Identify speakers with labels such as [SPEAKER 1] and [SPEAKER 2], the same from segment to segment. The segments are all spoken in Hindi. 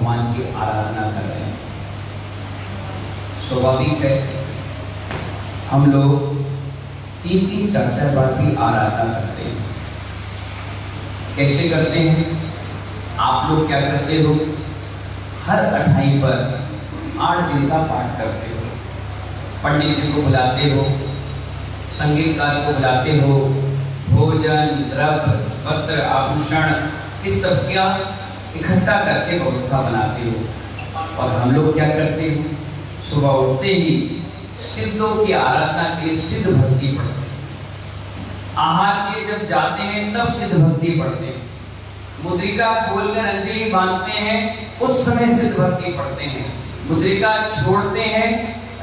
[SPEAKER 1] भगवान की आराधना कर रहे हैं। स्वाभाविक है हम लोग 3-3 4-4 बार भी आराधना करते हैं। कैसे करते हैं? आप लोग क्या करते हो? हर अठाई पर 8 दिन का पाठ करते हो, पंडित जी को बुलाते हो, संगीतकार को बुलाते हो, भोजन द्रव्य वस्त्र आभूषण इस सब का इकट्ठा करके व्यवस्था बनाते हो। और हम लोग क्या करते हैं? सुबह उठते ही सिद्धों की आराधना के लिए सिद्ध भक्ति पढ़ते हैं। आहार के लिए जब जाते हैं तब सिद्ध भक्ति पढ़ते हैं। मुद्रिका खोलकर अंजलि बांधते हैं उस समय सिद्ध भक्ति पढ़ते हैं। मुद्रिका छोड़ते हैं,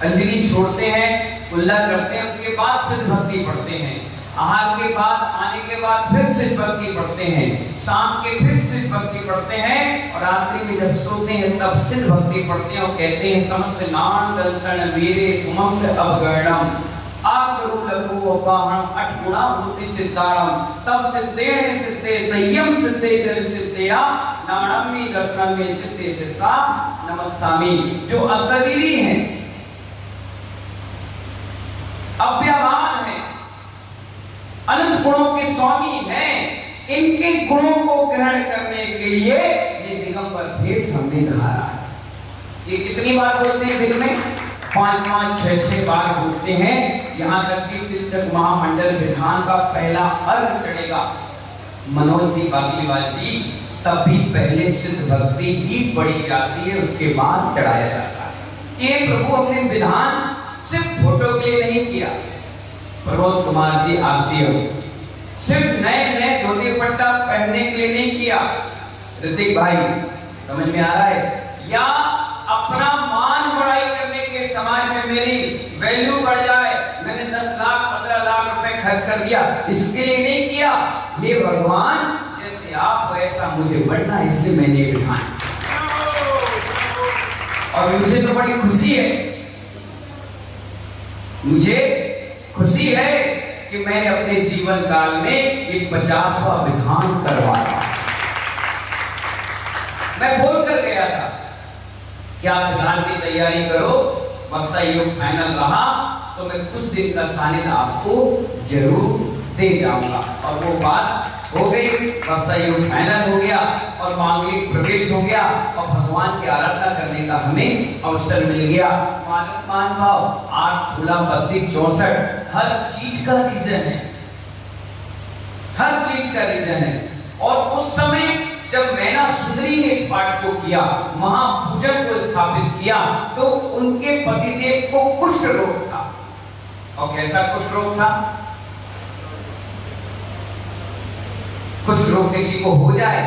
[SPEAKER 1] अंजलि छोड़ते हैं, कुल्ला करते हैं, उसके बाद सिद्ध भक्ति पढ़ते हैं। आहार के बाद आने के बाद फिर सिद्ध भक्ति पढ़ते हैं, शाम के फिर सिद्ध भक्ति पढ़ते हैं और रात्रि में जब सोते हैं तब सिद्ध भक्ति पढ़ते हैं और कहते हैं समस्त नाम दर्शन वीरे सुमंग अवगणम आगरु लघु अपाहम अठगुणा भूति सिद्धारम तब सिद्धेण सिद्धे संयम सिद्धे जल सिद्धया नाणमी दर्शन में सिद्धे सिद्धा नमस्सामि। जो अशरीरी हैं, अव्ययवान हैं, अनंत गुणों के स्वामी हैं, इनके गुणों को ग्रहण करने के लिए ये दिगंबर भेष हमने धारा है। ये कितनी बार बोलते हैं दिन में? 5-5 6-6 बार बोलते हैं। यहाँ तक कि शिक्षक महामंडल विधान का पहला अर्घ चढ़ेगा मनोज जी बागलीवाल जी, तब भी पहले सिद्ध भक्ति ही पढ़ी जाती है, उसके बाद चढ़ाया जाता है। ये प्रभु हमने विधान सिर्फ फोटो के लिए नहीं किया। प्रमोद कुमार जी आसियो सिर्फ नए धोती पट्टा पहनने के लिए नहीं किया। ऋतिक भाई समझ में आ रहा है? या अपना मान बढ़ाई करने के समाज में मेरी वैल्यू बढ़ जाए, मैंने 10 लाख 15 लाख रुपए खर्च कर दिया, इसके लिए नहीं किया। हे भगवान, जैसे आप हो ऐसा मुझे बनना, इसलिए मैंने विधान। और मुझे तो बड़ी खुशी है, मुझे खुशी है कि मैंने अपने जीवन काल में एक 50वां विधान करवाया। मैं बोल कर गया था कि आप विधान की तैयारी करो, वर्षा योग फाइनल रहा तो मैं कुछ दिन का सानिध्य आपको जरूर दे जाऊंगा। और वो बात हो गई, वर्षा योग फाइनल हो गया और मांगलिक प्रवेश हो गया और भगवान की आराधना करने का हमें अवसर मिल गया। मान भाव 8 16 32 64 हर चीज का रीजन है, हर चीज का रीजन है। और उस समय जब मैना सुंदरी ने इस पाठ को किया, महापूजन को स्थापित किया, तो उनके पतिदेव को कुष्ठ रोग था। और कैसा कुष्ठ रोग था? कुष्ठ रोग किसी को हो जाए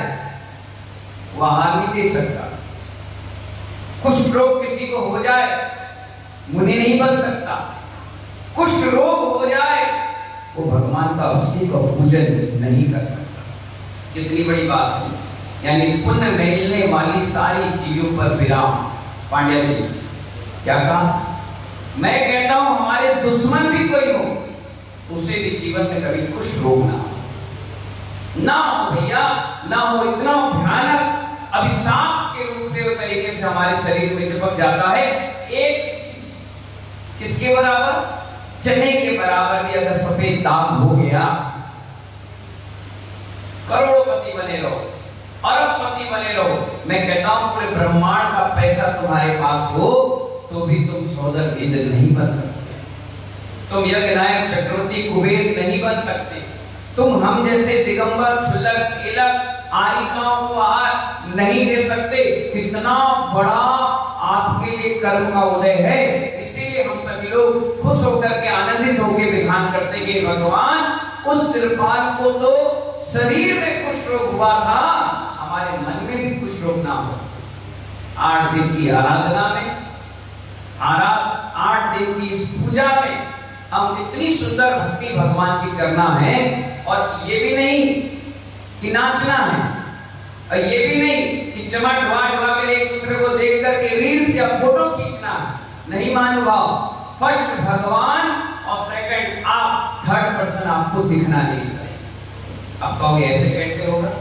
[SPEAKER 1] वो आहार नहीं दे सकता। कुष्ठ रोग किसी को हो जाए मुनि नहीं बन सकता। कुष्ठ रोग हो जाए वो भगवान का अभिषेक और पूजन नहीं कर सकता। कितनी बड़ी बात है। यानी पुण्य मिलने वाली सारी चीजों पर विराम। पांड्या जी क्या कहा? मैं कहता हूं हमारे दुश्मन भी कोई हो, उसे भी जीवन में कभी कुष्ठ रोग ना हो भैया, ना हो। इतना भयानक अभिशाप के रूप में तरीके से हमारे शरीर में चिपक जाता है। एक किसके बराबर? चने के बराबर भी अगर सफेद दाग हो गया, करोड़पति बने रहो, अरबपति बने रहो, मैं कहता हूं पूरे ब्रह्मांड का पैसा तुम्हारे पास हो तो भी तुम सौदर इंद्र नहीं बन सकते, तुम यज्ञनायक चक्रवर्ती कुबेर नहीं बन सकते, तुम हम जैसे दिगंबर क्षुल्लक कीलक आरिकाओं को आहार नहीं दे सकते। कितना बड़ा आपके लिए कर्म का उदय है। इसीलिए हम सभी लोग खुश होकर के आनंदित होकर विधान करते कि भगवान उस सिरपाल को तो शरीर में कुष्ठ रोग हुआ था, हमारे मन में भी कुष्ठ रोग ना हो। 8 दिन की आराधना में, 8 दिन की इस पूजा में हम इतनी सुंदर भक्ति भगवान की करना है। और ये भी नहीं कि नाचना है, और ये भी नहीं कि चमक ढुआ के एक दूसरे को देख करके रील्स या फोटो खींचना है। नहीं मानुभाव, फर्स्ट भगवान और सेकंड आप, थर्ड पर्सन आपको दिखना नहीं चाहिए। आप कहोगे ऐसे कैसे होगा?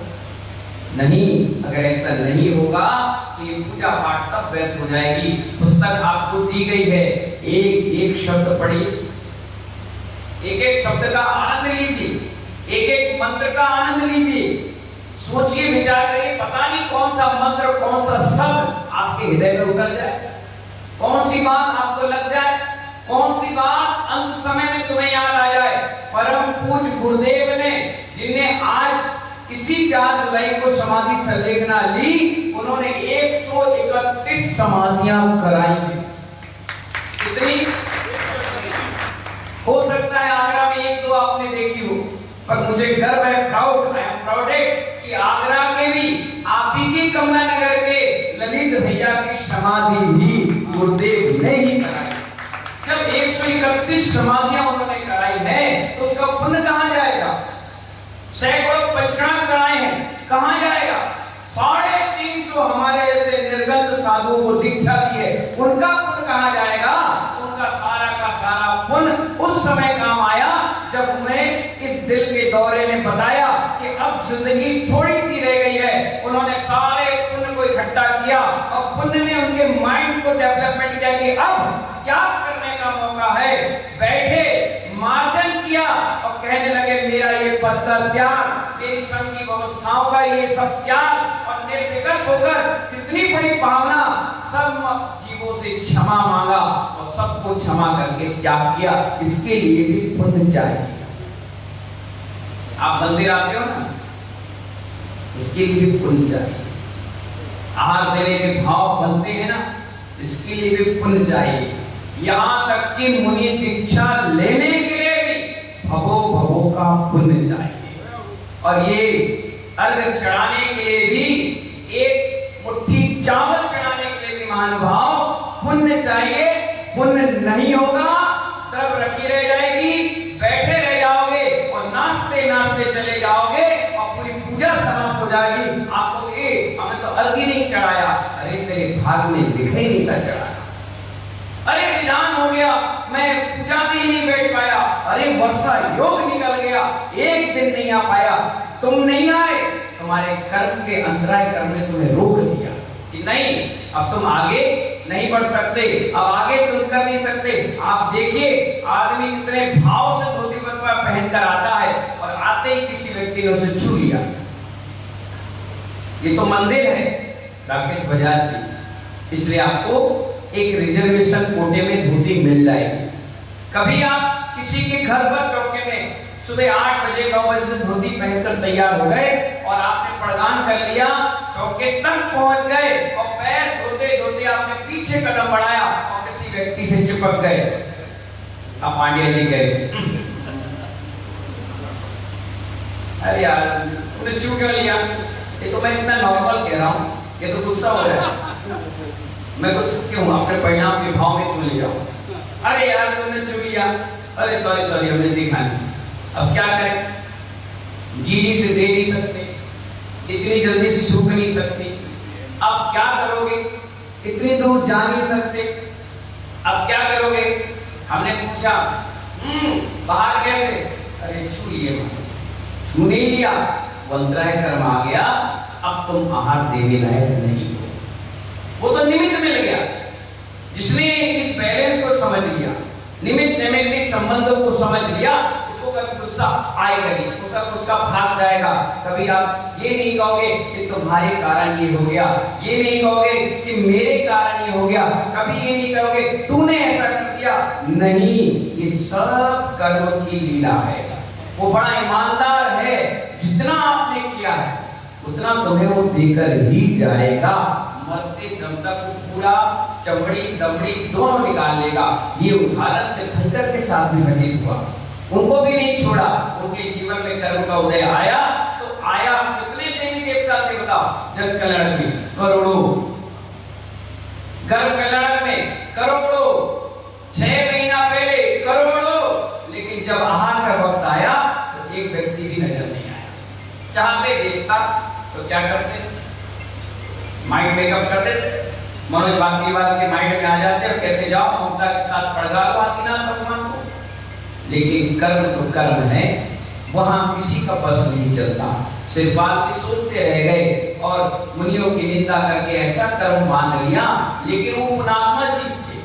[SPEAKER 1] नहीं, अगर ऐसा नहीं होगा तो ये व्यर्थ हो जाएगी। पुस्तक आपको दी गई है, एक एक शब्द पढ़िए, एक एक शब्द का आनंद लीजिए, एक एक मंत्र का आनंद लीजिए, सोचिए विचार करिए, पता नहीं कौन सा मंत्र कौन सा शब्द आपके हृदय में उतर जाए, कौन सी बात आपको लग जाए, कौन सी बात अंत समय में तुम्हें याद आ जाए। परम पूज्य गुरुदेव ने, जिन्हें आज इसी 4 जुलाई को समाधि संलेखना ली, उन्होंने 131 समाधियां कराई। कितनी? हो सकता है आगरा में 1-2 आपने देखी हो, पर मुझे गर्व है, प्राउडेड कि आगरा के भी, आप ही के कमला नगर के ललित भैया की समाधि भी गुरुदेव ने ही कराई। जब 131 समाधियां उन्होंने कराई है तो उसका पुण्य कहां जाएगा? सैकड़ों पंचकर्म कराए हैं, कहां जाएगा? 350 हमारे जैसे निर्गत साधुओं को दीक्षा दी है, उनका पुण्य कहां जाएगा? उनका सारा का सारा पुण्य उस समय काम आया जब उन्हें इस दिल के दौरे ने बताया कि अब जिंदगी थोड़ी सी रह गई है। उन्होंने सारे पुण्य को इकट्ठा किया और पुण्य ने उनके माइंड को डेवलपमेंट किया कि अब क्या करने का मौका है। बैठे, मार्जन किया और कहने लगे, मेरा ये पद का त्याग, मेरी संघ की व्यवस्थाओं का ये सब त्याग, और निर्विकल्प होकर कितनी बड़ी भावना, सब जीवों से क्षमा मांगा और सबको क्षमा करके त्याग किया। इसके लिए भी पुण्य चाहिए। आप मंदिर आते हो ना, इसके लिए भी पुण्य चाहिए। आहार देने के भाव बनते हैं ना, इसके लिए भी पुण्य चाहिए। यहाँ तक कि मुनि दीक्षा लेने के लिए भी भवो भवो का पुण्य चाहिए। और ये अर्घ चढ़ाने के लिए भी, एक मुट्ठी चावल चढ़ाने के लिए भी महानुभाव पुण्य चाहिए। पुण्य नहीं होगा तब रखी रह जाएगी, बैठे रह जाओगे और नाचते नाचते चले जाओगे और पूरी पूजा समाप्त हो जाएगी। आप कहोगे हमें तो अर्घ ही नहीं चढ़ाया। अरे तेरे भाग में लिखा ही नहीं था चढ़ाया। अरे विधान हो गया, मैं पूजा में नहीं बैठ पाया। अरे वर्षा योग निकल गया, एक दिन नहीं आ पाया। तुम नहीं आए, तुम्हारे कर्म के अंतराय कर्म ने तुम्हें रोक दिया कि नहीं, अब तुम आगे नहीं बढ़ सकते, अब आगे तुम कर नहीं सकते। आप देखिए, आदमी कितने भाव से धोती पतला पहनकर आता है और आते ही किसी व्यक्ति ने उसे छू लिया। ये तो मंदिर है राकेश बजाज जी, इसलिए आपको एक रिजर्वेशन कोटे में धोती मिल जाएगी। कभी आप किसी के घर पर चौके में सुबह 8 बजे 9 बजे से धोती पहनकर तैयार हो गए और आपने प्रदान कर लिया, चौके तक पहुंच गए और पैर धोते धोते आपने पीछे कदम बढ़ाया और किसी व्यक्ति से चिपक गए। आप पांड्या जी गए, अरे यार तुमने छू क्यों लिया? ये तो मैं इतना नॉर्मल कह रहा हूँ, ये तो गुस्सा हो रहा है। मैं गुस्सा क्यों? अपने परिणाम के भाव में तुम ले जाओ। अरे यार तुमने छू लिया, अरे सॉरी हमने देखा नहीं। अब क्या करें? गीली से दे नहीं सकते, इतनी जल्दी सूख नहीं सकती। अब क्या करोगे? इतनी दूर जा नहीं सकते, अब क्या करोगे? हमने पूछा बाहर कैसे? अरे छू लिए, छू नहीं लिया, वंत्राय कर्म आ गया, अब तुम आहार देने लायक नहीं हो। वो तो निमित्त मिल गया। जिसने इस बैलेंस को समझ लिया, निमित्त निमित्त संबंधों को समझ लिया, उसको कभी गुस्सा आएगा नहीं, उसका भाग जाएगा। कभी आप ये नहीं कहोगे कि तुम्हारे कारण ये हो गया, ये नहीं कहोगे कि मेरे कारण ये हो गया, कभी ये नहीं कहोगे तूने ऐसा कर दिया। नहीं, ये सब कर्म की लीला है। वो बड़ा ईमानदार है, जितना आपने किया है उतना तुम्हें वो देकर ही जाएगा। मरते दम तक पूरा चमड़ी दमड़ी दोनों निकाल लेगा। ये उदाहरण तीर्थंकर के साथ भी घटित हुआ। उनको भी नहीं छोड़ा, उनके जीवन में कर्म का उदय आया तो आया। कितने देवी देवता थे बताओ? जन कल्याण में करोड़ों, गर्भ कल्याण में करोड़ों, 6 महीना पहले करोड़ों, लेकिन जब आहार का वक्त आया तो एक व्यक्ति भी नजर नहीं आया। चाहते देवता तो क्या करते? माइंड मेकअप करते, मनोज बाकीवाल के माइंड में आ जाते और कहते जाओ ममता के साथ पड़गा लो आदिनाथ भगवान को। लेकिन कर्म तो कर्म है, वहां किसी का बस नहीं चलता। सिरपाल के सोचते रह गए और मुनियों की निंदा करके ऐसा कर्म बांध लिया। लेकिन वो पुणात्मा जीव थे,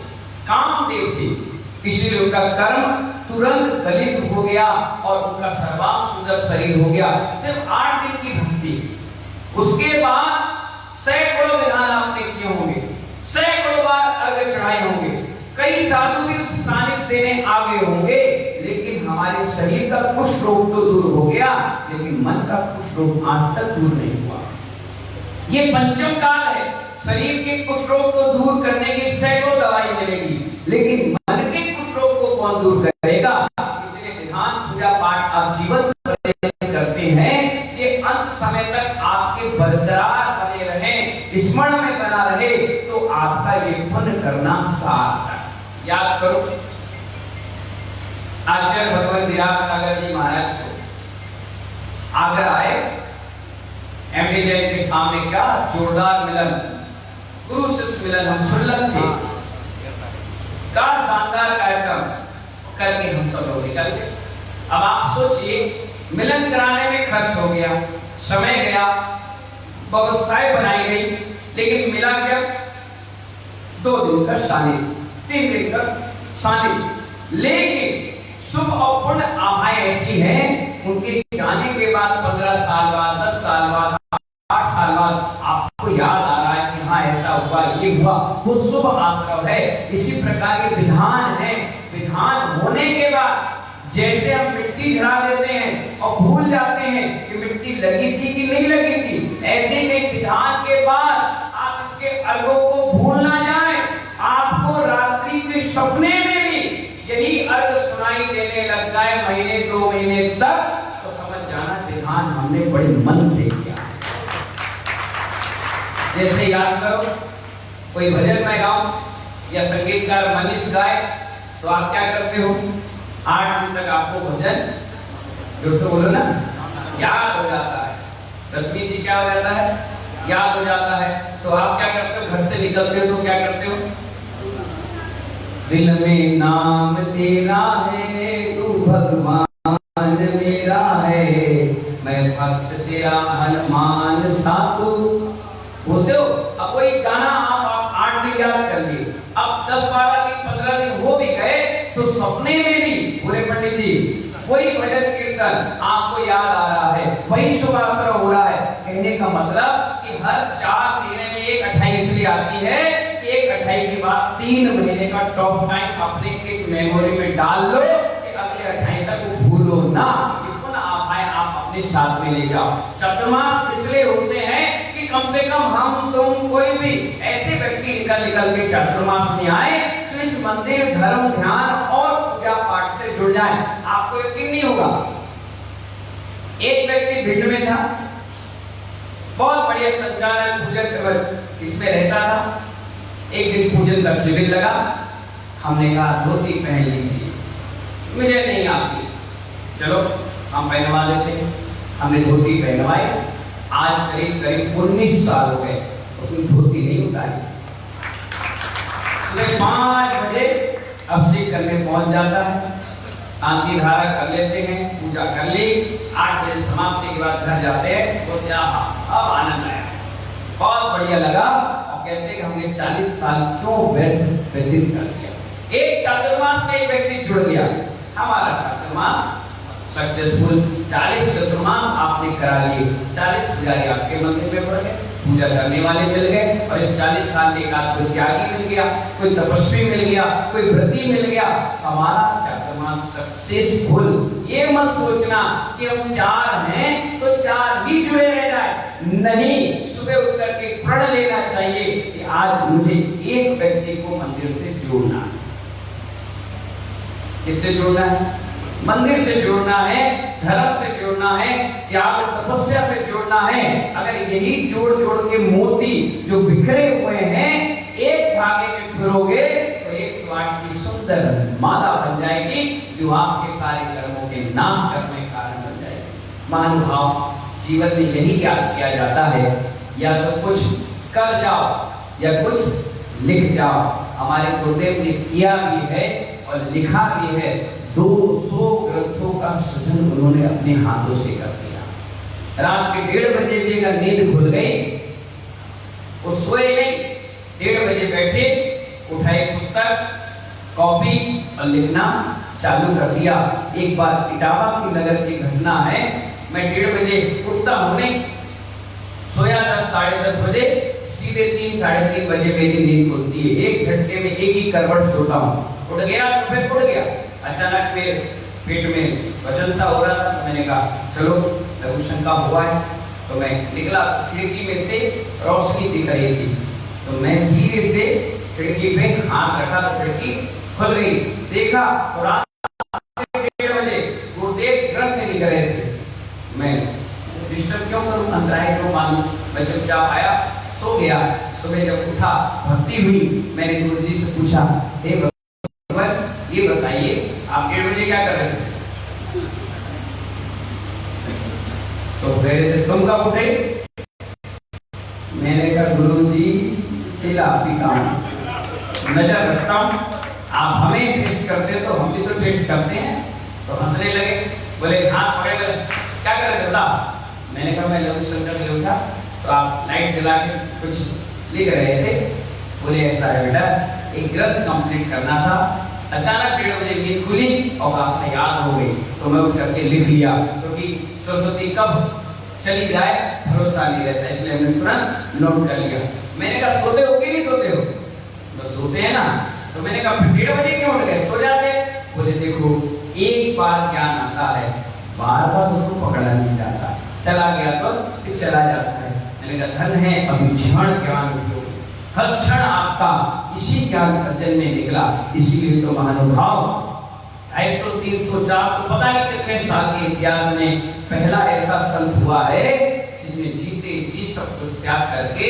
[SPEAKER 1] कामदेव थे, इसलिए उनका कर्म तुरंत गलित हो गया और उनका सर्वांग सुंदर शरीर हो गया। सिर्फ 8 दिन की भक्ति, उसके बाद सैकड़ों विधान आपने किए होंगे, सैकड़ों बार अर्घ चढ़ाए होंगे, कई साधु भी उस सानिध्य देने आ गए होंगे, लेकिन हमारे शरीर का कुष्ठ रोग तो दूर हो गया, लेकिन मन का कुष्ठ रोग आज तक दूर नहीं हुआ। ये पंचम काल है, शरीर के कुष्ठ रोग को दूर करने की सैकड़ों दवाई मिलेगी, लेकिन मन के कुष्ठ रोग को कौन दूर करेगा? इतने विधान पूजा पाठ आप जीवन करते हैं कि अंत समय तक आपके बरकरार बने रहे, स्मरण में बना रहे, तो आपका ये पुण्य करना सार्थक। याद करो आचार्य भगवान विराट सागर जी महाराज को आगरा आए, एमडी जैन के सामने क्या जोरदार मिलन, गुरु शिष्य मिलन, हम छुल्लक थे, क्या शानदार कार्यक्रम करके हम सब लोग निकल गए। अब आप सोचिए, मिलन कराने में खर्च हो गया, समय गया, व्यवस्थाएं बनाई गई, लेकिन मिला क्या? 2 दिन का सानिध्य, 3 दिन का सानिध्य, लेकिन शुभ और पुण्य आभाएं ऐसी हैं, उनके जाने के बाद 15 साल बाद, 10 साल बाद, 8 साल बाद आपको याद आ रहा है कि हाँ ऐसा हुआ, ये हुआ, वो शुभ आश्रव है। इसी प्रकार के विधान है। विधान होने के बाद जैसे हम मिट्टी झड़ा देते हैं और भूल जाते हैं कि मिट्टी लगी थी कि नहीं लगी थी, ऐसे ही विधान के बाद आप इसके अर्घों को भूल ना जाएं। आपको रात्रि के सपने में भी यही अर्घ सुनाई देने लग जाए महीने 2 महीने तक, तो समझ जाना विधान हमने बड़े मन से किया। जैसे याद करो, कोई भजन मैं गाऊं या संगीतकार मनीष गाए, तो आप क्या करते हो? 8 दिन तक आपको भजन जोर से बोलो ना, याद हो जाता है। रश्मि जी क्या हो जाता है? याद हो जाता है। तो आप क्या करते हो? घर से निकलते हो तो क्या करते हो? दिल में नाम तेरा है, तू भगवान मेरा है, मैं भक्त तेरा हनुमान सातु बोलते हो। अब कोई गाना आप 8 दिन याद कर लिए, अब 10, 12 दिन, 15 दिन हो भी गए, तो सपने में भी पूरे पंडित जी कोई भजन कीर्तन आपको याद आ रहा है, वही शुभाश्रय हो रहा है। कहने का मतलब कि हर 4 महीने में एक 28 इसलिए आती है कि एक 28 के बाद 3 महीने का टॉप टाइम अपने इस मेमोरी में डाल लो कि अगले 28 तक वो भूलो ना, आप अपने साथ में ले जाओ। चतुर्मास इसलिए होते हैं कि कम से कम हम तुम कोई भी ऐसे व्यक्ति निकल के चतुर्मास में आए जो इस मंदिर, धर्म, ध्यान और पूजा पाठ से जुड़ जाए। आपको यकीन नहीं होगा, एक व्यक्ति भिंड में था, बहुत बढ़िया संचालन पूजन इसमें रहता था। एक दिन पूजन का शिविर लगा, हमने कहा धोती पहन लीजिए, मुझे नहीं आती, चलो हम पहनवा देते हैं। हमने धोती पहनवाई, आज करीब 19 साल हो गए, उसने धोती नहीं उतारी। सुबह 5 बजे अभिषेक करने पहुंच जाता है, शांति धारा कर लेते हैं, पूजा कर ली, 8 बजे समाप्ति के बाद घर जाते हैं, तो क्या अब आनंद आया, बहुत बढ़िया लगा। और कहते हैं कि हमने 40 साल क्यों व्यतीत कर दिया। एक चातुर्मास में एक व्यक्ति जुड़ गया, हमारा चातुर्मास सक्सेसफुल। 40 चतुर्मास आपने करा लिए, 40 पुजारी आपके मंदिर में पड़ गए, पूजा करने वाले मिल गए, और इस 40 साल में एक आध कोई त्यागी मिल गया, कोई तपस्वी मिल गया, कोई व्रती मिल गया, हमारा चातुर्मास सक्सेसफुल। ये मत सोचना कि हम 4 हैं तो 4 ही जुड़े रह जाए, नहीं, सुबह उठ करके प्रण लेना चाहिए कि आज मुझे एक व्यक्ति को मंदिर से जोड़ना है। किससे जोड़ना है? मंदिर से जोड़ना है, धर्म से जोड़ना है, त्याग तपस्या से जोड़ना है। अगर यही जोड़ के मोती जो बिखरे हुए हैं एक धागे में पिरोगे तो 108 की सुंदर माला बन जाएगी, जो आपके सारे कर्मों के नाश करने का कारण बन जाएगी। महानुभाव, जीवन में यही याद किया जाता है, या तो कुछ कर जाओ या कुछ लिख जाओ। हमारे गुरुदेव ने किया भी है और लिखा भी है, 200 ग्रंथों का सृजन उन्होंने अपने हाथों से कर दिया। रात के 1:30 बजे भी अगर नींद खुल गई, वो सोए नहीं, 1:30 बजे बैठे, उठाए पुस्तक कॉपी और लिखना चालू कर दिया। एक बार इटावा की नगर की घटना है, मैं 1:30 बजे उठता हूँ, नहीं सोया 10 साढ़े 10 बजे, सीधे 3 साढ़े 3 बजे मेरी नींद खुलती है। एक झटके में एक ही करवट सोता हूँ, उठ गया तो फिर उठ गया। अचानक मेरे पेट में वजन सा हो रहा था, तो मैंने कहा चलो लघु शंका हुआ है, तो मैं निकला। खिड़की में से रोशनी दिख रही थी, तो मैं धीरे से खिड़की पे हाथ रखा तो खिड़की खुल गई। देखा तो रात 1:30 बजे गुरुदेव ग्रंथ लिख रहे थे। मैं डिस्टर्ब क्यों करूं, अंतराय क्यों मानूं, मैं चुपचाप आया, सो गया। सुबह जब उठा, भक्ति हुई, मैंने गुरु जी से पूछा, हे भगवान ये बताइए आप 1:30 बजे क्या कर रहे थे? तो फिर तुम कब उठे? मैंने कहा गुरु जी चिल्ला आपकी काम, नजर रखता हूँ, आप हमें टेस्ट करते तो हम भी तो टेस्ट करते हैं। तो हंसने लगे, बोले हाथ पकड़े, बोले क्या कर रहे थे? मैंने कहा मैं लघु शंकर के लिए उठा, तो आप लाइट जला के कुछ लिख रहे थे। बोले ऐसा है बेटा, एक ग्रंथ कंप्लीट करना था, अचानक 1:30 बजे नींद खुली और आपने याद हो गई, तो मैं उठ करके लिख लिया, क्योंकि सरस्वती कब चली जाए भरोसा नहीं रहता, इसलिए हमने तुरंत नोट कर लिया। मैंने कहा सोते हो कि नहीं सोते हो? तो सोते हैं ना। तो मैंने कहा 1:30 बजे क्यों उठ गए, सो जाते? बोले देखो एक बार ज्ञान आता है, बार बार उसको पकड़ा नहीं जाता, चला गया तो फिर चला जाता है। मैंने कहा धन है अभी क्षण ज्ञान उपयोग, हर क्षण आपका इसी ज्ञान अर्जन में निकला। इसीलिए तो महानुभाव 250, 300, 400 पता नहीं कितने साल के इतिहास में पहला ऐसा संत हुआ है जिसने जीते जी सब कुछ त्याग करके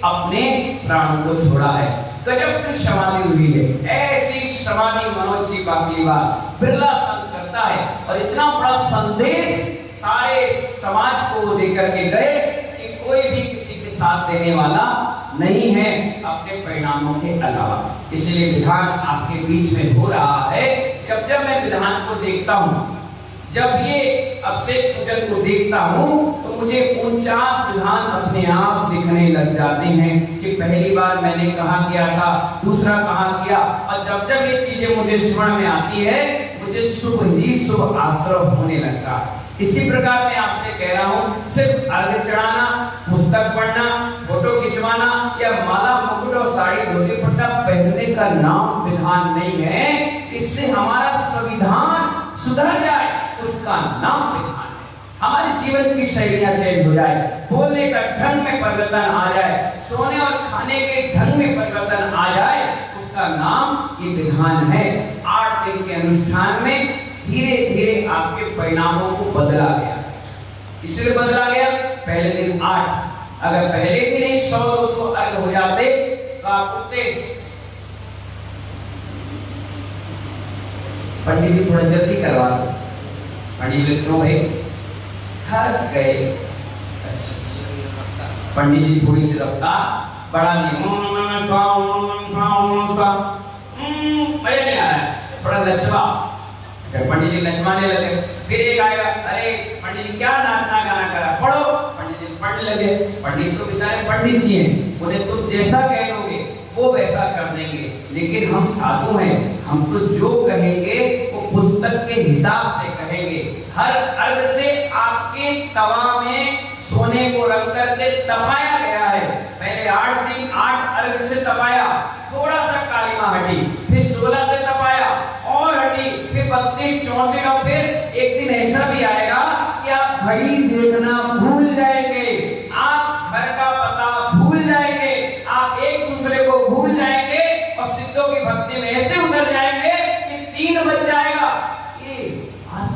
[SPEAKER 1] अपने प्राणों को छोड़ा है। गजब की समाधि हुई है, ऐसी समाधि मनोज जी बाकलीवाल बिरला संत करता है। और इतना बड़ा संदेश सारे समाज को वो देकर के गए कि कोई भी किसी के साथ देने वाला नहीं है अपने परिणामों के अलावा। इसलिए विधान आपके बीच में हो रहा है। जब जब मैं विधान को देखता हूँ, जब ये अभिषेक पूजन को देखता हूँ, तो मुझे 49 विधान अपने आप दिखने लग जाते हैं कि पहली बार मैंने कहाँ किया था, दूसरा कहाँ किया। और जब जब ये चीजें मुझे स्मरण में आती है, मुझे शुभ ही शुभ आश्रय होने लगता है। इसी प्रकार मैं आपसे कह रहा हूँ, सिर्फ अर्घ चढ़ाना, पुस्तक पढ़ना, फोटो खिंचवाना या माला मुकुट और साड़ी धोती पट्टा पहनने का नाम विधान नहीं है। इससे हमारा संविधान सुधर जाए, उसका नाम विधान है। हमारे जीवन की शैलियां चेंज हो जाए, बोलने का ढंग में परिवर्तन आ जाए, सोने और खाने के ढंग में परिवर्तन आ जाए, उसका नाम ये विधान है। 8 दिन के अनुष्ठान में धीरे धीरे आपके परिणामों को बदला गया। इसलिए बदला गया, पहले दिन 8, अगर पहले दिन ही 100-200 अर्घ हो जाते तो आप उठते। पंडित जी थोड़ा जल्दी करवा दो। पंडित जी क्यों भाई थक गए? पंडित जी थोड़ी सी रफ्तार बढ़ा दी, मजा नहीं आ रहा है, थोड़ा नचवा। पंडित जी नचवाने लगे, फिर एक आएगा, अरे पंडित जी क्या नाचना गाना करा, पढ़ो। पंडित जी पढ़ने लगे। पंडित तो बेचारे पंडित जी हैं, उन्हें तुम जैसा कह दोगे वो वैसा कर देंगे, लेकिन हम साधु हैं, हम तो जो कहेंगे वो पुस्तक के हिसाब से कहेंगे। हर अर्घ से आपके तवा में सोने को रख करके तपाया गया है। पहले 8 दिन 8 अर्घ से तपाया, थोड़ा सा कालिमा हटी, फिर 16 से तपाया और हटी, फिर 32, 64 और फिर एक दिन ऐसा भी आएगा कि आप घड़ी देखना भूल जाएंगे, आप घर का पता भूल जाएंगे, आप एक दूसरे को भूल जाएंगे और सिद्धों की भक्ति में ऐसे उतर जाएंगे कि 3 बज जाएगा। ये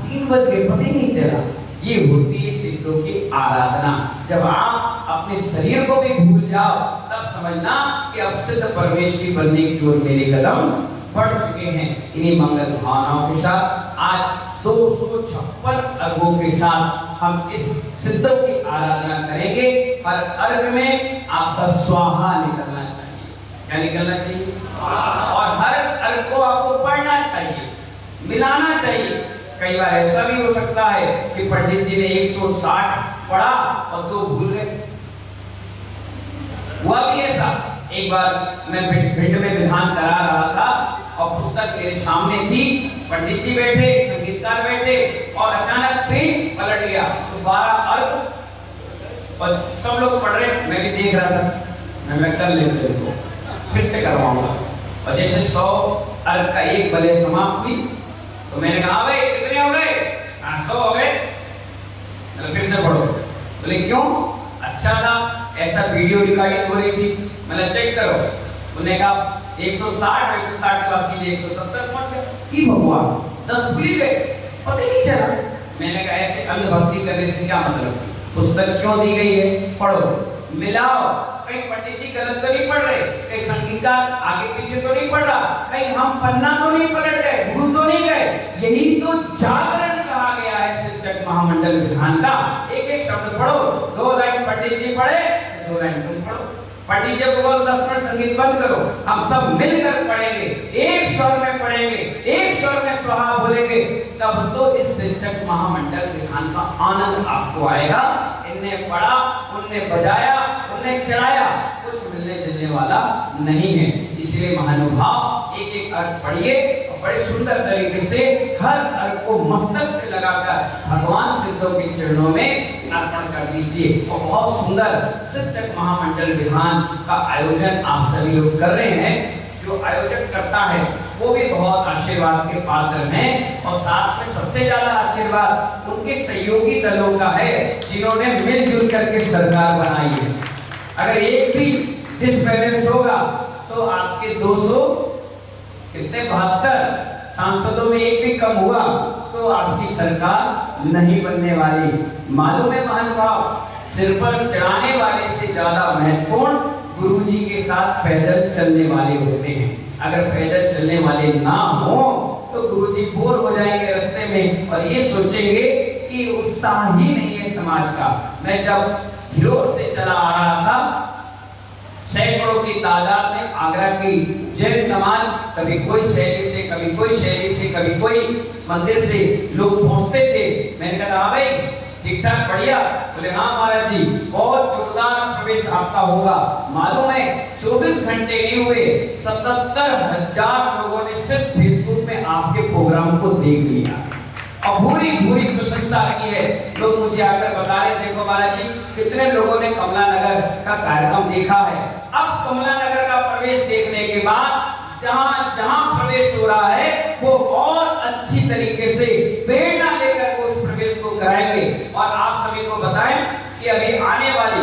[SPEAKER 1] 3 बज गए पता ही नहीं चला। ये होती है सिद्धों की आराधना। जब आप अपने शरीर को भी भूल जाओ, तब समझना कि अब सिद्ध परमेश्वरी बनने की ओर मेरे कदम बढ़ चुके हैं। इन्हीं मंगल भावनाओं के साथ आज 256 अर्घों के साथ हम इस सिद्धों की आराधना करेंगे। हर अर्घ में आपका स्वाहा निकलना चाहिए। क्या निकलना चाहिए? और हर अर्घ को आपको पढ़ना चाहिए, मिलाना चाहिए। कई बार ऐसा भी हो सकता है कि पंडित जी ने 160 पढ़ा और 2 भूल गए। हुआ भी ऐसा, एक बार मैं भिंड में विधान करा रहा था और पुस्तक मेरे सामने थी, पंडित जी बैठे, संगीतकार बैठे और अचानक पेज पलट गया तो 12 अर्क और सब लोग पढ़ रहे, मैं भी देख रहा था, मैं कर लेते हो फिर से करवाऊंगा। और जैसे 100 अर्क का एक बले समाप्त हुई तो मैंने कहा भाई कितने हो गए? 100 हो गए। फिर से पढ़ो। बोले क्यों? अच्छा था, ऐसा वीडियो रिकॉर्डिंग हो रही थी, मैंने चेक करो। उन्होंने कहा 160 के बाद सीधे 170 पहुंच गए। भगवान 10 भूल गए, पता ही नहीं चला। मैंने कहा ऐसे अंधभक्ति करने से क्या मतलब? पुस्तक क्यों दी गई है? पढ़ो, मिलाओ। कहीं पंडित जी गलत तो नहीं पढ़ रहे, कहीं संगीतकार आगे पीछे तो नहीं पढ़ रहा, कहीं हम पन्ना तो नहीं पलट गए, भूल तो नहीं गए। यही तो जागरण कहा गया है शिक्षक महामंडल विधान का। एक एक शब्द पढ़ो, 2 लाइन पंडित जी पढ़े, 2 लाइन तुम पढ़ो। पंडित जी को बोलो 10 मिनट संगीत बंद करो, हम सब मिलकर पढ़ेंगे, एक स्वर में पढ़ेंगे, एक स्वर में स्वाहा बोलेंगे, तब तो इस शिक्षक महामंडल विधान का आनंद आपको आएगा। इनने पढ़ा, उनने बजाया, उनने चढ़ाया, कुछ मिलने जुलने वाला नहीं है। इसलिए महानुभाव एक एक अर्थ पढ़िए और बड़े सुंदर तरीके से हर अर्थ को मस्तक से लगाकर भगवान सिद्धों के चरणों में अर्पण कर दीजिए। और बहुत सुंदर शिक्षक महामंडल विधान का आयोजन आप सभी लोग कर रहे हैं। जो आयोजन करता है वो भी बहुत आशीर्वाद के पात्र हैं और साथ में सबसे ज्यादा आशीर्वाद उनके सहयोगी दलों का है जिन्होंने मिलजुल करके सरकार बनाई है। अगर एक भी डिसबैलेंस होगा तो आपके 200 कितने 72 सांसदों में एक भी कम हुआ तो आपकी सरकार नहीं बनने वाली। मालूम है महानुभाव, सिर पर चढ़ाने वाले से ज्यादा महत्वपूर्ण गुरुजी के साथ पैदल चलने वाले होते हैं। अगर पैदल चलने वाले ना हो तो गुरुजी बोर हो जाएंगे रास्ते में और ये सोचेंगे कि उत्साह ही नहीं है समाज का। मैं जब हिरोर से चला आ रहा था, सैकड़ों की तादाद में आगरा की जैन समाज, कभी कोई शैली से, कभी कोई शैली से, कभी कोई मंदिर से लोग पहुंचते थे। मैंने कहा भाई ठीक ठाक बढ़िया? बोले हाँ महाराज जी, बहुत जोरदार प्रवेश आपका होगा। मालूम है 24 घंटे नहीं हुए 77,000 लोगों ने सिर्फ फेसबुक में आपके प्रोग्राम को देख लिया और भूरी भूरी प्रशंसा की है। लोग मुझे आकर बता रहे देखो महाराज जी कितने लोगों ने कमला नगर का कार्यक्रम देखा है। अब कमला नगर का प्रवेश देखने के बाद जहां जहां प्रवेश हो रहा है वो और अच्छी तरीके से प्रेरणा लेकर वो उस प्रवेश को कराएंगे। और आप सभी को बताएं कि अभी आने वाली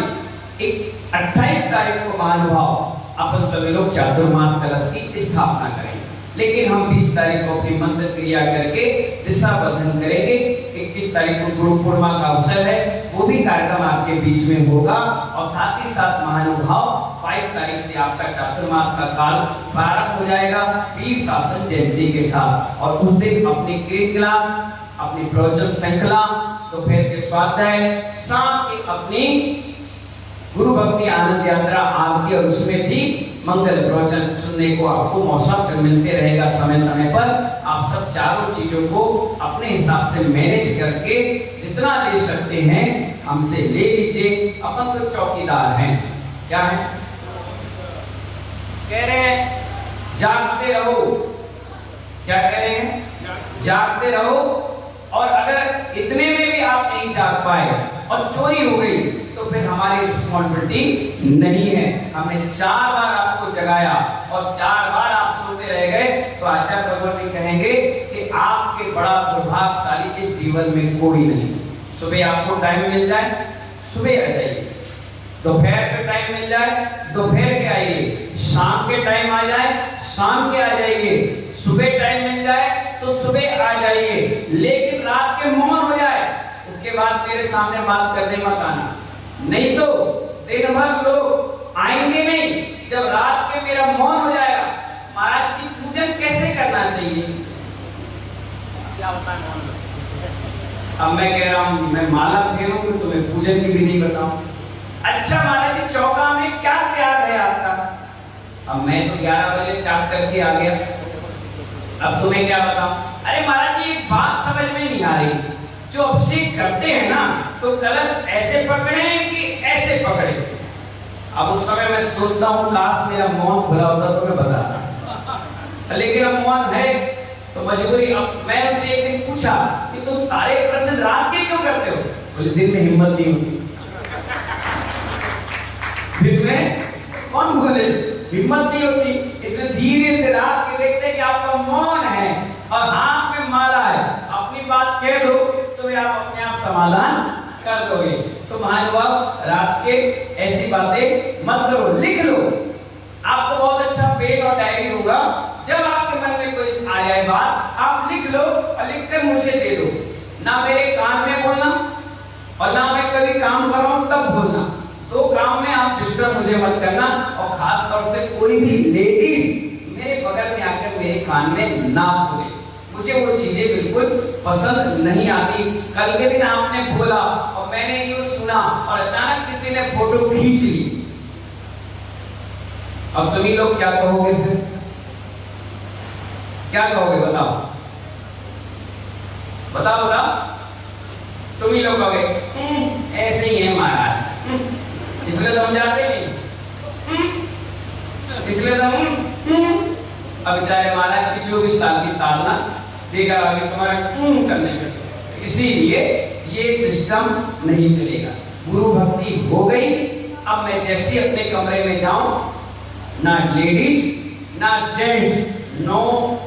[SPEAKER 1] 28 तारीख को महानुभाव अपन सभी लोग चातुर्मास कलश की स्थापना करेंगे, लेकिन हम 20 तारीख को अपनी मंत्र क्रिया करके दिशा बंधन करेंगे। 21 तारीख को गुरु पूर्णिमा का अवसर है, वो भी कार्यक्रम आपके बीच में होगा। और साथ ही साथ महानुभाव 22 तारीख से आपका चातुर्मास का काल प्रारंभ हो जाएगा वीर शासन जयंती के साथ। और उस दिन अपनी कीर्त क्लास, अपनी प्रवचन श्रृंखला, दोपहर के स्वाध्याय, शाम की अपनी गुरु भक्ति आनंद यात्रा आरती और उसमें भी मंगल प्रवचन सुनने को आपको मौका मिलते रहेगा समय समय पर। आप सब चारों चीजों को अपने हिसाब से मैनेज करके जितना ले सकते हैं हमसे ले लीजिए। अपन तो चौकीदार हैं, क्या है कह रहे हैं जागते रहो। क्या कह रहे हैं? जागते रहो। और अगर इतने में भी आप नहीं जाग पाए और चोरी हो गई तो फिर हमारी रिस्पॉन्सिबिलिटी नहीं है। हमने 4 बार आपको जगाया और 4 बार आप सोते रह गए तो आचार्य भगवान कहेंगे कि आपके बड़ा दुर्भाग्यशाली के जीवन में कोई नहीं। सुबह आपको टाइम मिल जाए सुबह आ जाइए, दोपहर के टाइम मिल जाए दोपहर के आइए, शाम के टाइम आ जाए शाम के आ जाइए, सुबह टाइम मिल जाए तो सुबह आ जाइए। लेकिन रात के मौन हो जाए उसके बाद मेरे सामने बात करने मत आना, नहीं तो दिन भर लोग आएंगे नहीं। जब रात के मेरा मौन हो जाएगा, महाराज जी पूजन कैसे करना चाहिए क्या होता है मौन? अब मैं कह रहा हूं मैं माला फेरूंगा तुम्हें पूजन की विधि बताऊं। अच्छा महाराज जी चौका में क्या त्याग है आपका? अब मैं तो 11 बजे त्याग करके आ गया, अब तुम्हें क्या बताऊं? अरे महाराज जी एक बात समझ में नहीं आ रही, जो अभिषेक करते हैं ना, तो कलश ऐसे पकड़े कि ऐसे पकड़े। अब उस समय मैं सोचता हूँ काश मेरा मौन खुला होता तो मैं बताता, लेकिन अब मौन है तो मजबूरी। अब मैं उनसे एक दिन पूछा कि तुम सारे प्रश्न रात के क्यों करते हो? बोले दिन में हिम्मत नहीं होती। दिन में कौन बोले हिम्मत नहीं होती, इसलिए धीरे से रात के देखते कि आपका मौन है और हाथ में माला है, अपनी बात कह दो, सुबह आप अपने आप समाधान कर दोगे। तो महानुभाव रात के ऐसी बातें मत करो, लिख लो। आपको बहुत अच्छा पेन और डायरी होगा, जब आपके मन में कोई आ जाए बात आप लिख लो और लिख कर मुझे दे दो। ना मेरे कान में बोलना और ना मैं कभी काम कर रहा हूं तब बोलना। तो काम में आप डिस्टर्ब मुझे मत करना, और खास तौर से कोई भी लेडीज मेरे बगल में आकर मेरे कान में ना बोले, मुझे वो चीजें बिल्कुल पसंद नहीं आती। कल के दिन आपने बोला और मैंने ये सुना और अचानक किसी ने फोटो खींच ली, अब तुम ही लोग क्या कहोगे? फिर क्या कहोगे? बताओ बताओ बताओ। तुम ही लोग कहोगे ऐसे ही है महाराज, इसलिए तो हम जाते नहीं, इसलिए तो अब बेचारे महाराज की 24 साल की साधना देखा आगे तुम्हारा करने का, इसीलिए ये सिस्टम नहीं चलेगा। गुरु भक्ति हो गई। अब मैं जैसे अपने कमरे में जाऊं, ना लेडीज ना जेंट्स, नो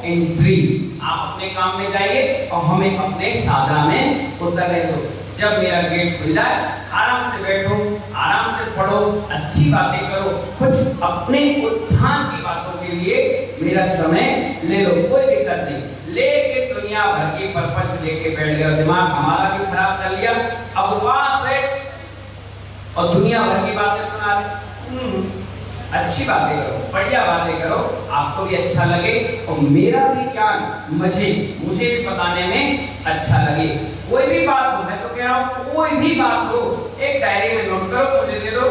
[SPEAKER 1] एंट्री। आप अपने काम में जाइए और हमें अपने साधना में उतरने दो। जब मेरा गेट खुल जाए आराम से बैठो, आराम से पढ़ो, अच्छी बातें करो, कुछ अपने उत्थान की बातों के लिए मेरा समय ले लो, कोई दिक्कत नहीं। लेके दुनिया भर की परपंच लेके बैठ गया, दिमाग हमारा भी खराब कर लिया। अब उपवास है और दुनिया भर की बातें सुना रहे। अच्छी बातें करो, बढ़िया बातें करो, आपको भी अच्छा लगे और मेरा भी ज्ञान मुझे भी बताने में अच्छा लगे। कोई भी बात हो, मैं तो कह रहा हूँ कोई भी बात हो, एक डायरी में नोट करो, मुझे दे दो,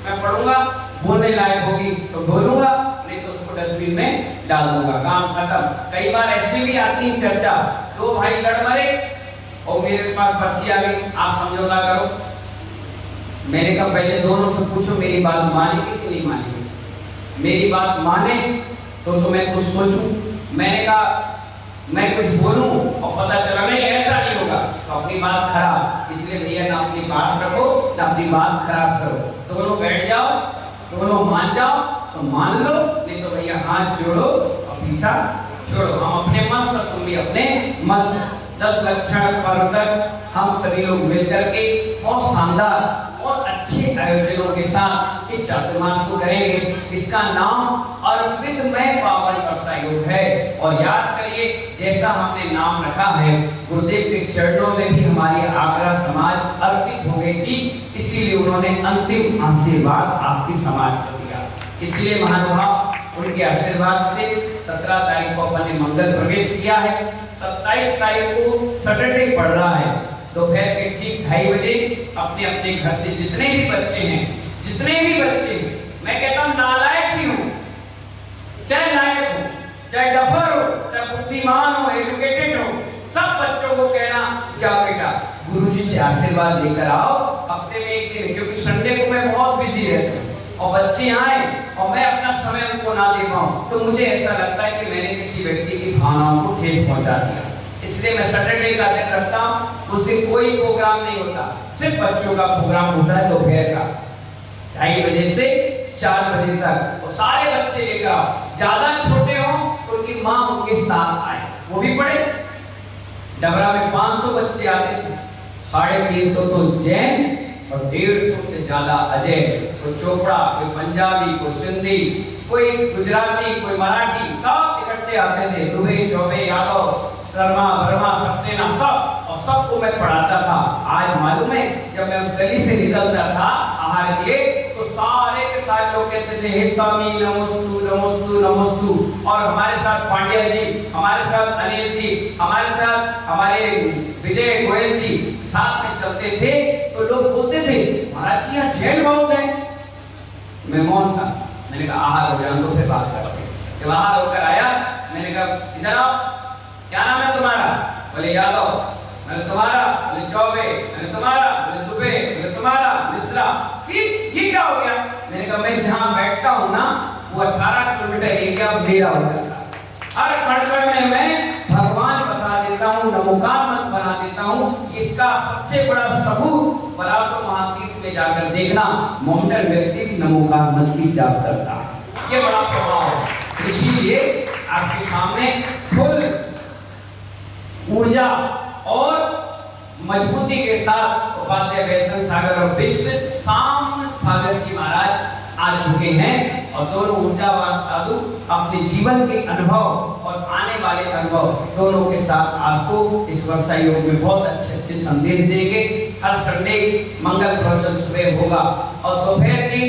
[SPEAKER 1] मैं पढ़ूंगा, बोलने लायक होगी तो बोलूंगा, नहीं तो उसको डस्टबिन में डाल दूंगा, काम खत्म। कई बार ऐसी भी आती है चर्चा, दो भाई लड़ मरे और मेरे पास पर्ची आ गई, आप समझौता करो। मैंने कहा पहले दोनों से पूछो मेरी बात मानेगी कि नहीं मानेगी। मेरी बात माने तो मैं कुछ सोचूं, मैंने कहा मैं कुछ बोलूं और पता चला नहीं ऐसा नहीं होगा तो अपनी बात खराब। इसलिए भैया ना अपनी बात रखो ना अपनी बात खराब करो, दोनों बैठ जाओ, दोनों मान जाओ तो मान लो, नहीं तो भैया हाथ जोड़ो और पीछा छोड़ो। हम अपने मस्त, तुम भी अपने मस्त। 10 लक्षण पर्व तक हम सभी लोग मिलकर के बहुत शानदार और अच्छे आयोजनों के साथ इस चातुर्मास को करेंगे। इसका नाम अर्पितमय पावन वर्षा योग है। और याद करिए जैसा हमने नाम रखा है, गुरुदेव के चरणों में भी हमारी आगरा समाज अर्पित हो गई थी, इसीलिए उन्होंने अंतिम आशीर्वाद आपकी समाज को दिया। इसलिए महानुभाव उनके आशीर्वाद से 17 तारीख को अपन ने मंगल प्रवेश किया है। 27 तारीख को सैटरडे पड़ रहा है, दोपहर के ठीक 2:30 बजे अपने अपने घर से जितने भी बच्चे हैं, जितने भी बच्चे, मैं कहता हूं नालायक भी हूं, चाहे लायक हो, चाहे डफर हो, चाहे बुद्धिमान हो, एजुकेटेड हो, सब बच्चों को कहना जाओ बेटा गुरुजी से आशीर्वाद लेकर आओ। हफ्ते में एक दिन, क्योंकि संडे को मैं बहुत बिजी रहता हूँ और बच्चे आए और मैं अपना समय उनको ना दे पाऊं तो मुझे ऐसा लगता है कि मैंने किसी व्यक्ति की भावनाओं को ठेस पहुंचा दिया। इसलिए मैं सैटरडे का दिन रखता हूं। उस दिन कोई प्रोग्राम नहीं होता, सिर्फ बच्चों का प्रोग्राम होता है दोपहर का 2:30 बजे से 4 बजे तक। और सारे बच्चे लेकर, ज्यादा छोटे हो तो उनकी माँ उनके साथ आए, वो भी पढ़े। डबरा में 500 बच्चे आते थे, 350 तो जैन और 150 से ज्यादा अजय। कोई चोपड़ा, कोई पंजाबी, कोई सिंधी, कोई गुजराती, कोई मराठी, सब इकट्ठे आते थे। दुबे, चौबे, यादव, शर्मा, वर्मा, सक्सेना, सब, और सबको मैं पढ़ाता था। आज मालूम है जब मैं उस गली से निकलता था आहार के, तो सारे के सारे लोग कहते थे हे स्वामी नमोस्तु नमोस्तु नमोस्तु। और हमारे साथ पांड्या जी, हमारे साथ अनिल जी, हमारे साथ हमारे विजय गोयल जी साथ में चलते थे, तो लोग बोलते थे महाराज जी यहाँ जैन बहुत है। मैं मौन था, मैंने कहा आहार हो जान दो फिर बात करेंगे। जब आहार होकर आया मैंने कहा इधर आओ, क्या नाम है तुम्हारा? बोले यादव। मैंने तुम्हारा, मैंने चौबे, मैंने तुम्हारा, मैंने दुबे, मैंने तुम्हारा, मिश्रा। ये क्या हो गया? मैंने कहा मैं जहां बैठता हूं ना वो 18 किलोमीटर एरिया मेरा हो जाता है। हर खड़खड़ में मैं भगवान बसा देता हूँ, नमोकार मत बना देता हूँ। इसका सबसे बड़ा सबूत पराशर महातीर्थ में जाकर देखना, मोमडन व्यक्ति भी नमोकार मत की जाप करता है। ये बड़ा प्रभाव है। इसीलिए आपके सामने फुल ऊर्जा और मजबूती के साथ उपाध्याय वैष्णव सागर और विश्व साम सागर जी महाराज आ चुके हैं और दोनों ऊर्जावान साधु अपने जीवन के अनुभव और आने वाले अनुभव दोनों के साथ आपको इस वर्षा योग में बहुत अच्छे संदेश देंगे। हर संडे मंगल प्रवचन सुबह होगा और दोपहर की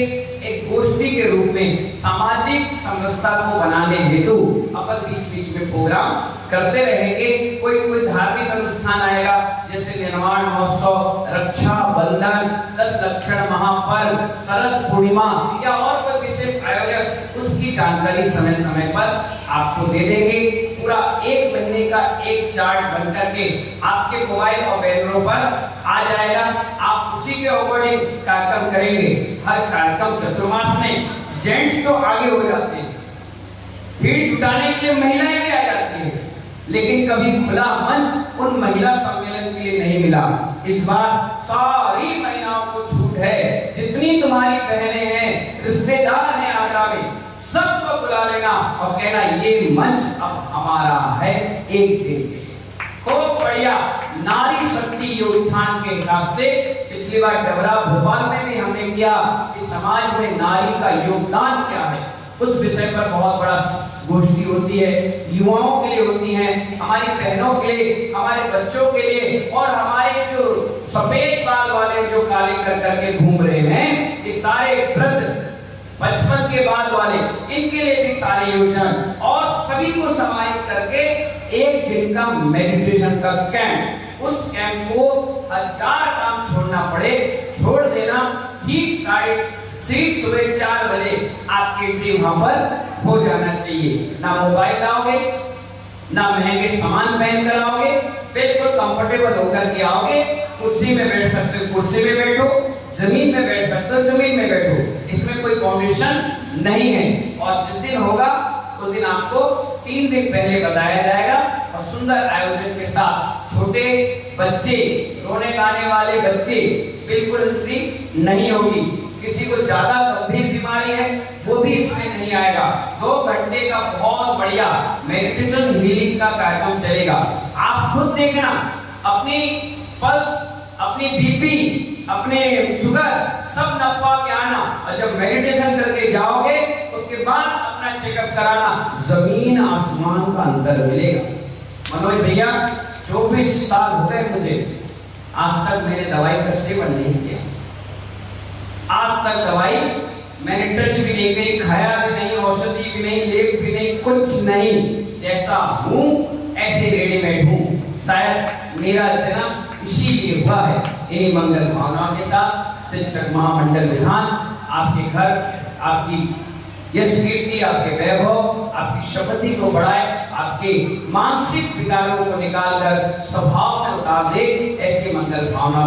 [SPEAKER 1] एक गोष्ठी के रूप में सामाजिक समरसता को बनाने हेतु अपन बीच बीच में प्रोग्राम करते रहेंगे। कोई धार्मिक अनुष्ठान आएगा जैसे निर्माण महोत्सव, रक्षा बंधन, 10 लक्षण महापर्व, शरद पूर्णिमा या और कोई विशेष आयोजन, उसकी जानकारी समय समय पर आपको दे देंगे। पूरा 1 महीने का एक चार्ट बन करके आपके मोबाइल और बैनरों पर आ जाएगा। आप उसी के अकॉर्डिंग कार्यक्रम करेंगे। हर कार्यक्रम चतुर्मास में जेंट्स तो आगे हो जाते हैं, भीड़ जुटाने के लिए महिलाएं भी आ जाती हैं, लेकिन कभी खुला मंच उन महिला सम्मेलन के लिए नहीं मिला। इस बार सारी महिलाओं को छूट है। जितनी तुम्हारी बहनें हैं, रिश्तेदार हैं आगरा में, सबको बुला लेना और कहना ये मंच अब हमारा है एक दिन में। खूब बढ़िया नारी शक्ति योगदान के हिसाब से पिछली बार डबरा भोपाल में भी हमने किया कि समाज में नारी का योगदान क्या है, उस विषय पर बहुत बड़ा गोष्ठी होती है। युवाओं के लिए होती है, हमारी बहनों के लिए, हमारे बच्चों के लिए और हमारे जो सफेद बाल वाले जो काले कर करके घूम रहे हैं, ये सारे वृद्ध 55 के बाद वाले, इनके लिए भी सारे योजन और सभी को समाहित करके एक दिन का मेडिटेशन का कैंप। उस कैंप को 1000 काम छोड़ना पड़े छोड़ देना। ठीक सीट सुबह 4 बजे आपकी एंट्री वहां पर हो जाना चाहिए। ना मोबाइल लाओगे, ना महंगे सामान पहन कर आओगे, बिल्कुल कंफर्टेबल होकर के आओगे। कुर्सी में बैठ सकते हो कुर्सी में बैठो, जमीन में बैठ सकते हो जमीन में बैठो, इसमें कोई कंडीशन नहीं है। और जिस दिन होगा उस दिन आपको 3 दिन पहले बताया जाएगा और सुंदर आयोजन के साथ छोटे बच्चे, रोने गाने वाले बच्चे बिल्कुल एंट्री नहीं होगी। किसी को ज्यादा गंभीर बीमारी है वो भी इसमें नहीं आएगा। 2 घंटे का बहुत बढ़िया मेडिटेशन हीलिंग का कार्यक्रम चलेगा। आप खुद देखना, अपनी पल्स, अपनी बीपी, अपने शुगर सब नपा के आना और जब मेडिटेशन करके जाओगे उसके बाद अपना चेकअप कराना। जमीन आसमान का अंतर मिलेगा। मनोज भैया 24 साल हो गए मुझे, आज तक मैंने दवाई का सेवन नहीं किया। आज तक दवाई मैंने टच भी नहीं करी, खाया भी नहीं, औषधि भी नहीं, लेप भी नहीं, कुछ नहीं। जैसा हूँ ऐसे रेडीमेड हूँ। शायद मेरा जन्म इसीलिए हुआ है। इन्हीं मंगल भावनाओं के साथ शिक्षक महामंडल विधान आपके घर, आपकी यश कीर्ति, आपके वैभव, आपकी शक्ति को बढ़ाए, आपके मानसिक विकारों को निकालकर स्वभाव में उतार दे, ऐसे मंगल भावना